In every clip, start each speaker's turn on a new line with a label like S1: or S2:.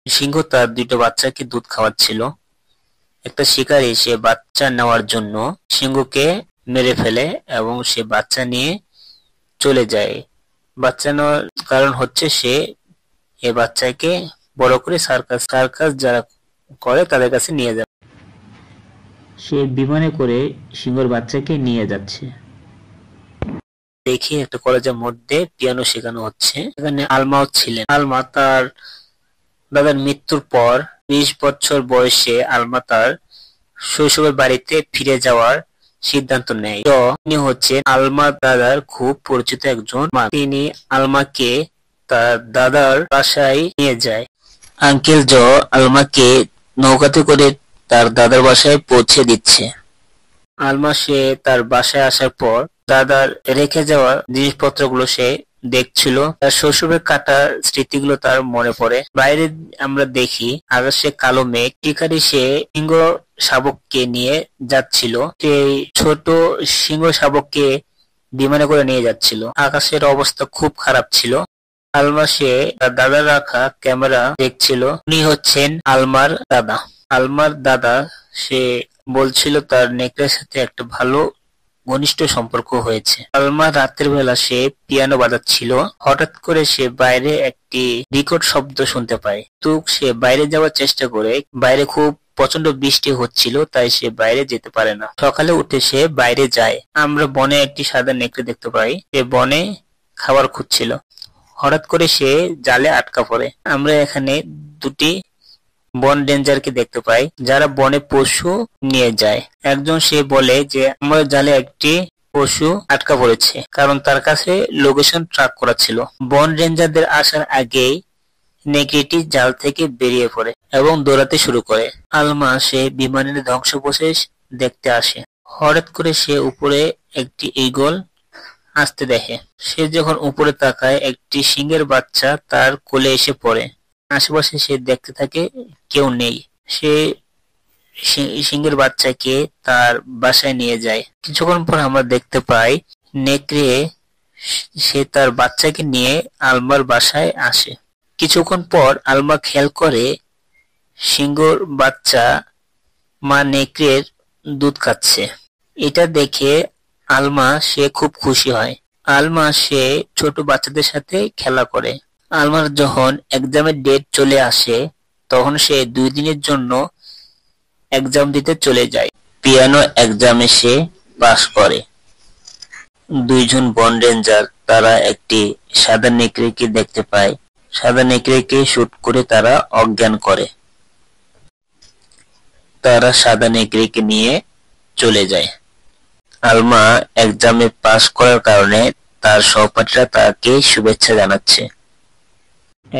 S1: সিংহ তার দুটো বাচ্চাকে দুধ খাওয়াচ্ছিল। একটা শিকারী সে বাচ্চা নেওয়ার জন্য সিংহকে মেরে ফেলে এবং সে বাচ্চা নিয়ে চলে যায়। বাচ্চা নেওয়ার কারণ হচ্ছে সে এ বাচ্চাকে বড় করে সার্কাস যারা করে তাদের কাছে নিয়ে যায়। সে বিমানে করে সিংহের বাচ্চাকে নিয়ে যাচ্ছে। দেখি একটা কলেজের মধ্যে পিয়ানো শেখানো হচ্ছে। এখানে আলমাও ছিলেন। আলমা তার দাদার মৃত্যুর পর 20 বছর বয়সে আলমা তার শৈশবের বাড়িতে ফিরে যাওয়ার সিদ্ধান্ত নেয়। তিনি হচ্ছেন আলমার দাদার খুব পরিচিত একজন মানুষ। তিনি আলমাকে তার দাদার বাসায় নিয়ে যায়। আঙ্কেল জো আলমাকে নৌকাতে করে তার দাদার বাসায় পৌঁছে দিচ্ছে। আলমা সে তার বাসায় আসার পর দাদার রেখে যাওয়া জিনিসপত্রগুলো সে দেখছিল। তার শৈশবের কাটা স্মৃতিগুলো তার মনে পড়ে। বাইরে আমরা দেখি আকাশে কালো মেঘ। শিকারী সে সিংহ শাবককে নিয়ে যাচ্ছিল। সেই ছোট সিংহ শাবককে বিমানে করে নিয়ে যাচ্ছিল। আকাশের অবস্থা খুব খারাপ ছিল। আলমা সে তার দাদার রাখা ক্যামেরা দেখছিল। উনি হচ্ছেন আলমার দাদা। আলমার দাদা সে বলছিল তার নেকড়ের সাথে একটা ভালো ঘনিষ্ঠ সম্পর্ক হয়েছে। আলমা রাতের বেলা সে পিয়ানো বাজাচ্ছিল। হঠাৎ করে সে বাইরে একটি বিকট শব্দ শুনতে পায়। তো সে বাইরে যাওয়ার চেষ্টা করে। বাইরে খুব প্রচন্ড বৃষ্টি হচ্ছিল, তাই সে বাইরে যেতে পারে না। সকালে উঠে সে বাইরে যায়। আমরা বনে একটি সাদা নেকড়ে দেখতে পাই। সে বনে খাবার খুঁজছিল। হঠাৎ করে সে জালে আটকা পড়ে। আমরা এখানে দুটি বন রেঞ্জারকে দেখতে পাই যারা বনে পশু নিয়ে যায়। একজন সে বলে যে আমার জালে একটি পশু আটকা পড়েছে, কারণ তার কাছে লোকেশন ট্র্যাক করা ছিল। বন রেঞ্জারদের আসার আগেই নেকড়েটি জাল থেকে বেরিয়ে পড়ে এবং দৌড়াতে শুরু করে। আলমা সে বিমানের ধ্বংসাবশেষ দেখতে আসে। হঠাৎ করে সে উপরে একটি ঈগল আসতে দেখে। সে যখন উপরে তাকায় একটি সিংহের বাচ্চা তার কোলে এসে পড়ে। আশেপাশে সে দেখতে থাকে কেউ নেই। সে সিংহের বাচ্চাকে তার বাসায় নিয়ে যায়। কিছুক্ষণ পর আমরা দেখতে পাই নেকড়ে সে তার বাচ্চাকে নিয়ে আলমার বাসায় আসে। কিছুক্ষণ পর আলমা খেয়াল করে সিংহর বাচ্চা মা নেকড়ের দুধ খাচ্ছে। এটা দেখে আলমা সে খুব খুশি হয়। আলমা সে ছোট বাচ্চাদের সাথে খেলা করে। আলমার যখন এক্সামের ডেট চলে আসে তখন সে 2 দিনের জন্য এক্সাম দিতে চলে যায়। পিয়ানো এক্সামে সে পাস করে। 2 জন বন রেঞ্জার তারা একটি সাদা নেকড়েকে দেখতে পায়। সাদা নেকড়েকে শুট করে তারা অজ্ঞান করে। তারা সাদা নেকড়েকে নিয়ে চলে যায়। আলমা এক্সামে পাস করার কারণে তার সহপাঠীরা তাকে শুভেচ্ছা জানাচ্ছে।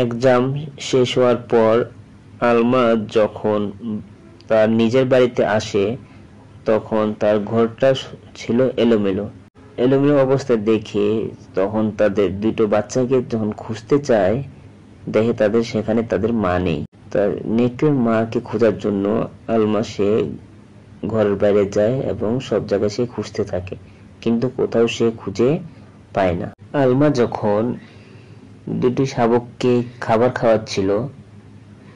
S1: এক্সাম শেষ হওয়ার পর আলমা যখন তার নিজের বাড়িতে আসে তখন তার ঘরটা ছিল এলোমেলো। এলোমেলো অবস্থায় দেখে তখন তাদের 2টো বাচ্চাকে যখন খুঁজতে চায় দেখে তাদের সেখানে তাদের মা নেই। তার নেকড়ের মাকে খোঁজার জন্য আলমা সে ঘরের বাইরে যায় এবং সব জায়গায় সে খুঁজতে থাকে, কিন্তু কোথাও সে খুঁজে পায় না। আলমা যখন 2টি শাবককে খাবার খাওয়াচ্ছিল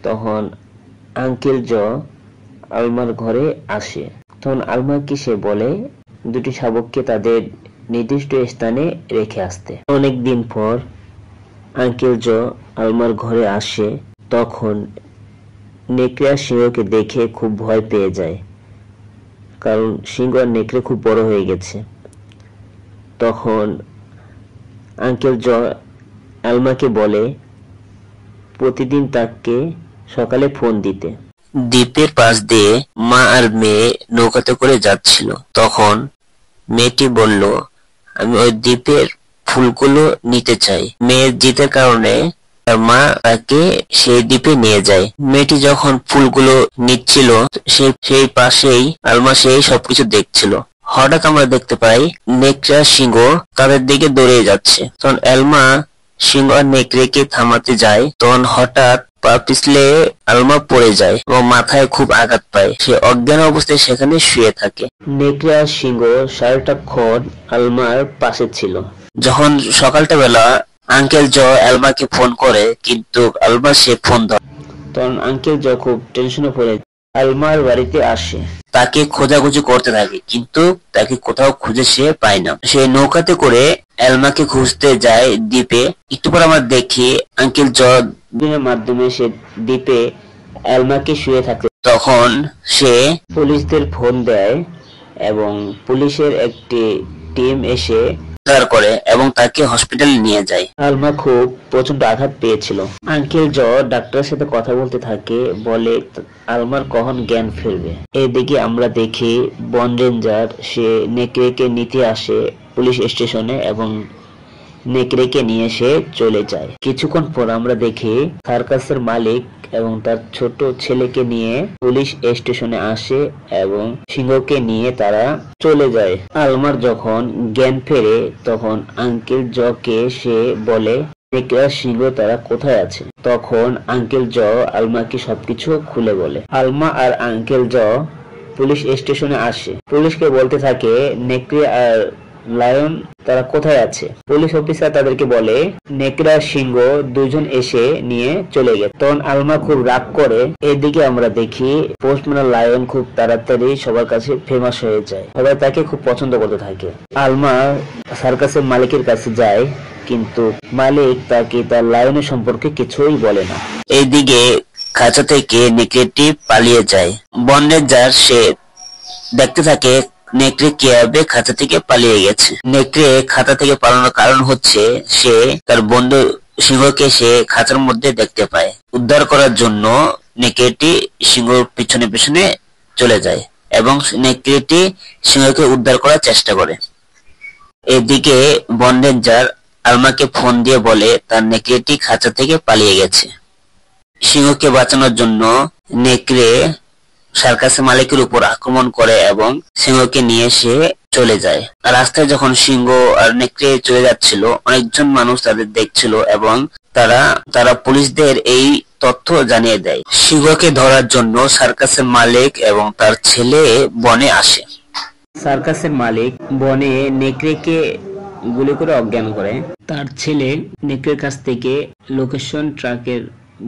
S1: তখন আঙ্কেল জ আলমার ঘরে আসে। তখন আলমাকে সে বলে 2টি শাবককে তাদের নির্দিষ্ট স্থানে রেখে আসতে। অনেকদিন পর আঙ্কেল জ আলমার ঘরে আসে। তখন নেকড়ে আর সিংহকে দেখে খুব ভয় পেয়ে যায়, কারণ সিংহ আর নেকড়ে খুব বড় হয়ে গেছে। তখন আঙ্কেল জ আলমাকে বলে প্রতিদিন তাকে সকালে ফোন দিতে। দ্বীপের পাশ দিয়ে মা আর মেয়ে নৌকাতে করে যাচ্ছিল। তখন মেয়েটি বলল, আমি ওই দ্বীপের ফুলগুলো নিতে চাই। মেয়ের জিদের কারণে তার মা তাকে সেই দ্বীপে নিয়ে যায়। মেয়েটি যখন ফুলগুলো নিচ্ছিল সেই পাশেই আলমা সেই সবকিছু দেখছিল। হঠাৎ আমরা দেখতে পাই নেকড়ে সিংহ তাদের দিকে দৌড়ে যাচ্ছে। তখন আলমা সিংহ আর নেকড়েকে থামাতে যায়। তখন হঠাৎ পা পিছলে আলমা পড়ে যায় এবং মাথায় খুব আঘাত পায়। সে অজ্ঞান অবস্থায় সেখানে শুয়ে থাকে। নেকড়ে আর সিংহ সারাটাক্ষণ আলমার পাশে ছিল। যখন সকালটা বেলা আঙ্কেল জ আলমাকে ফোন করে, কিন্তু আলমা সে ফোন ধরে। তখন আঙ্কেল জ খুব টেনশনে পড়ে আলমার বাড়িতে আসে, তাকে খোঁজাখুঁজি করতে থাকে, কিন্তু তাকে কোথাও খুঁজে সে পায় না। সে নৌকাতে করে আলমাকে খুঁজতে যায় দ্বীপে। একটু পর আমরা দেখি আঙ্কেল জ মাধ্যমে সে দ্বীপে আলমাকে শুয়ে থাকে। তখন সে পুলিশদের ফোন দেয় এবং পুলিশের একটি টিম এসে উদ্ধার করে এবং তাকে হসপিটালে নিয়ে যায়। আলমা খুব প্রচন্ড আঘাত পেয়েছিল। আঙ্কেল জ ডাক্তারের সাথে কথা বলতে থাকে, বলে আলমার কখন জ্ঞান ফিরবে। এদিকে আমরা দেখি বন রেঞ্জার সে নেকড়েকে নিতে আসে পুলিশ স্টেশনে এবং নেকড়েকে নিয়ে সে চলে যায়। কিছুক্ষণ পর আমরা দেখি সার্কাসের মালিক এবং তার ছোট ছেলেকে নিয়ে পুলিশ স্টেশনে আসে এবং সিংহকে নিয়ে তারা চলে যায়। আলমার যখন জ্ঞান ফেরে তখন আঙ্কেল জকে সে বলে নেকড়া সিংহ তারা কোথায় আছে। তখন আঙ্কেল জ আলমাকে সবকিছু খুলে বলে। আলমা আর আঙ্কেল জ পুলিশ স্টেশনে আসে, পুলিশকে বলতে থাকে নেকড়ে আর লায়ন তারা কোথায় আছে। পুলিশ অফিসার তাদেরকে বলে নেকড়া সিংহ দুজন এসে নিয়ে চলে গেছে। তখন আলমা খুব রাগ করে। এদিকে আমরা দেখি পোস্টম্যান লায়ন খুব তাড়াতাড়ি সবার কাছে ফেমাস হয়ে যায়, সবাই তাকে খুব পছন্দ করতে থাকে। আলমা সার্কাসের মালিকের কাছে যায়, কিন্তু মালিক তাকে তার লায়নের সম্পর্কে কিছুই বলে না। এইদিকে খাঁচা থেকে নেকড়েটি পালিয়ে যায়। বন রেঞ্জার সে দেখতে থাকে নেকড়ে কিভাবে খাঁচা থেকে পালিয়ে গেছে। নেকড়ে খাঁচা থেকে পালানোর কারণ হচ্ছে সে তার বন্ধু সিংহকে সে খাঁচার মধ্যে দেখতে পায়। উদ্ধার করার জন্য নেকড়েটি সিংহর পিছনে পিছনে চলে যায় এবং নেকড়েটি সিংহকে উদ্ধার করার চেষ্টা করে। এদিকে বন রেঞ্জার আলমাকে ফোন দিয়ে বলে তার নেকড়েটি খাঁচা থেকে পালিয়ে গেছে। সিংহকে বাঁচানোর জন্য নেকড়ে সার্কাসের মালিকের উপর আক্রমণ করে এবং সিংহকে নিয়ে সে চলে যায়। রাস্তায় যখন সিংহ আর নেকড়ে চলে যাচ্ছিল, অনেকজন মানুষ তাদের দেখছিল এবং তারা পুলিশদের এই তথ্য জানিয়ে দেয়। সিংহকে ধরার জন্য সার্কাসের মালিক এবং তার ছেলে বনে আসে। সার্কাসের মালিক বনে নেকড়েকে গুলি করে অজ্ঞান করে। তার ছেলে নেকড়ের কাছ থেকে লোকেশন ট্রাকের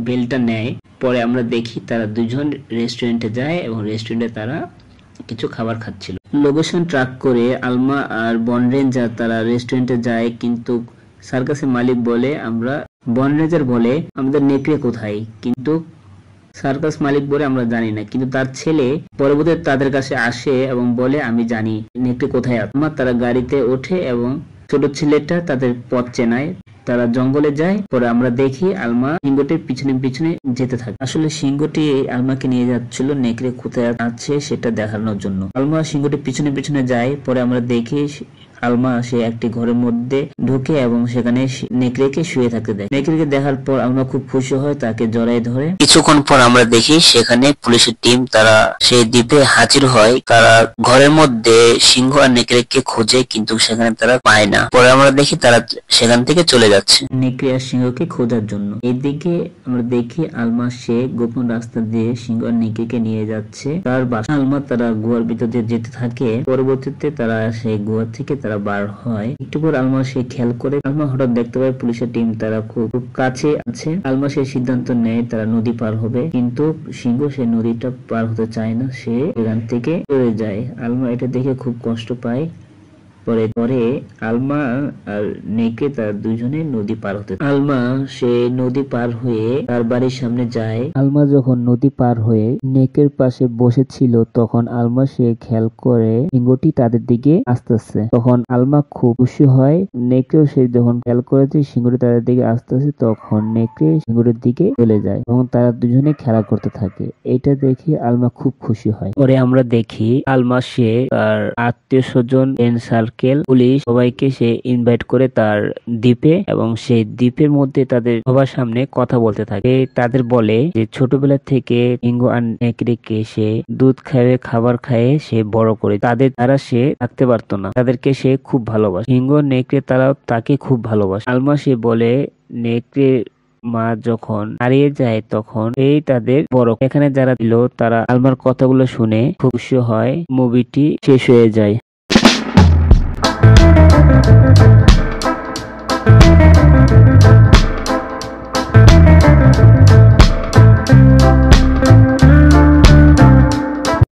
S1: বেলটা নেয়। পরে আমরা দেখি তারা দুজন রেস্টুরেন্টে যায় এবং রেস্টুরেন্টে তারা কিছু খাবার খাচ্ছিল। লোকেশন ট্র্যাক করে আলমা আর বন রেঞ্জার তারা রেস্টুরেন্টে যায়, কিন্তু সার্কাসের মালিক বলে বন রেঞ্জার বলে আমাদের নেকড়ে কোথায়, কিন্তু সার্কাস মালিক বলে আমরা জানি না। কিন্তু তার ছেলে পরবর্তীতে তাদের কাছে আসে এবং বলে আমি জানি নেকড়ে কোথায় আছে। তারা গাড়িতে ওঠে এবং ছোট ছেলেটা তাদের পথ চেনায়। তারা জঙ্গলে যায়। পরে আমরা দেখি আলমা সিংহটির পিছনে পিছনে যেতে থাকে। আসলে সিংহটি আলমাকে নিয়ে যাচ্ছিল নেকড়ে কোথায় আছে সেটা দেখানোর জন্য। আলমা সিংহটির পিছনে পিছনে যায়। পরে আমরা দেখি আলমা সে একটি ঘরের মধ্যে ঢুকে এবং সেখানে নেকড়েকে শুয়ে থাকতে দেয়। নেকড়েকে দেখার পর আলমা খুব খুশি হয়, তাকে জড়ায় ধরে। কিছুক্ষণ পর আমরা দেখি সেখানে পুলিশের টিম তারা সেই দ্বীপে হাজির হয়। তারা ঘরের মধ্যে সিংহ আর নেকড়েকে খোঁজে, কিন্তু সেখানে তারা পায় না। পরে আমরা দেখি তারা সেখান থেকে চলে যাচ্ছে নেকড়ে আর সিংহকে খোঁজার জন্য। এদিকে আমরা দেখি আলমা সে গোপন রাস্তা দিয়ে সিংহ আর নেকড়েকে নিয়ে যাচ্ছে তার বাসা। আলমা তারা গুহার ভিতর দিয়ে যেতে থাকে। পরবর্তীতে তারা সেই গুহা থেকে তারা বার হয়। একটু পর আলমা সে খেয়াল করে, আলমা হঠাৎ দেখতে পায় পুলিশের টিম তারা খুব কাছে আছে। আলমা সে সিদ্ধান্ত নেয় তারা নদী পার হবে, কিন্তু সিংহ সে নদীটা পার হতে চায় না, সে এখান থেকে চলে যায়। আলমা এটা দেখে খুব কষ্ট পায়। পরে আলমা আর নেকড়ে তার দুজনে নদী পার হতে। আলমা সে নদী পার হয়ে তার বাড়ির সামনে যায়। আলমা যখন নদী পার হয়ে নেকড়ের পাশে বসেছিল, তখন আলমা সে খেয়াল করে সিংহটি তাদের দিকে আসতেছে। তখন আলমা খুব খুশি হয়। নেকড়েও সে যখন খেয়াল করেছে সিংহটি তাদের দিকে আসতেছে, তখন নেকড়ে সিংহটির দিকে চলে যায় এবং তারা দুজনে খেলা করতে থাকে। এটা দেখে আলমা খুব খুশি হয়। পরে আমরা দেখি আলমা সে তার আত্মীয় স্বজন, পুলিশ সবাইকে সে ইনভাইট করে তার দ্বীপে, এবং সেই দ্বীপের মধ্যে তাদের সবার সামনে কথা বলতে থাকে। তাদের বলে যে ছোটবেলা থেকে সিংহ আর নেকড়েকে সে দুধ খাইয়ে খাবার খাইয়ে সে বড় করে, তারা সে থাকতে পারতো না, তাদেরকে সে খুব ভালোবাসে। সিংহ নেকড়ে তারা তাকে খুব ভালোবাসে। আলমা সে বলে নেকড়ে মা যখন হারিয়ে যায় তখন এই তাদের বড়। এখানে যারা ছিল তারা আলমার কথাগুলো শুনে খুশি হয়। মুভিটি শেষ হয়ে যায়।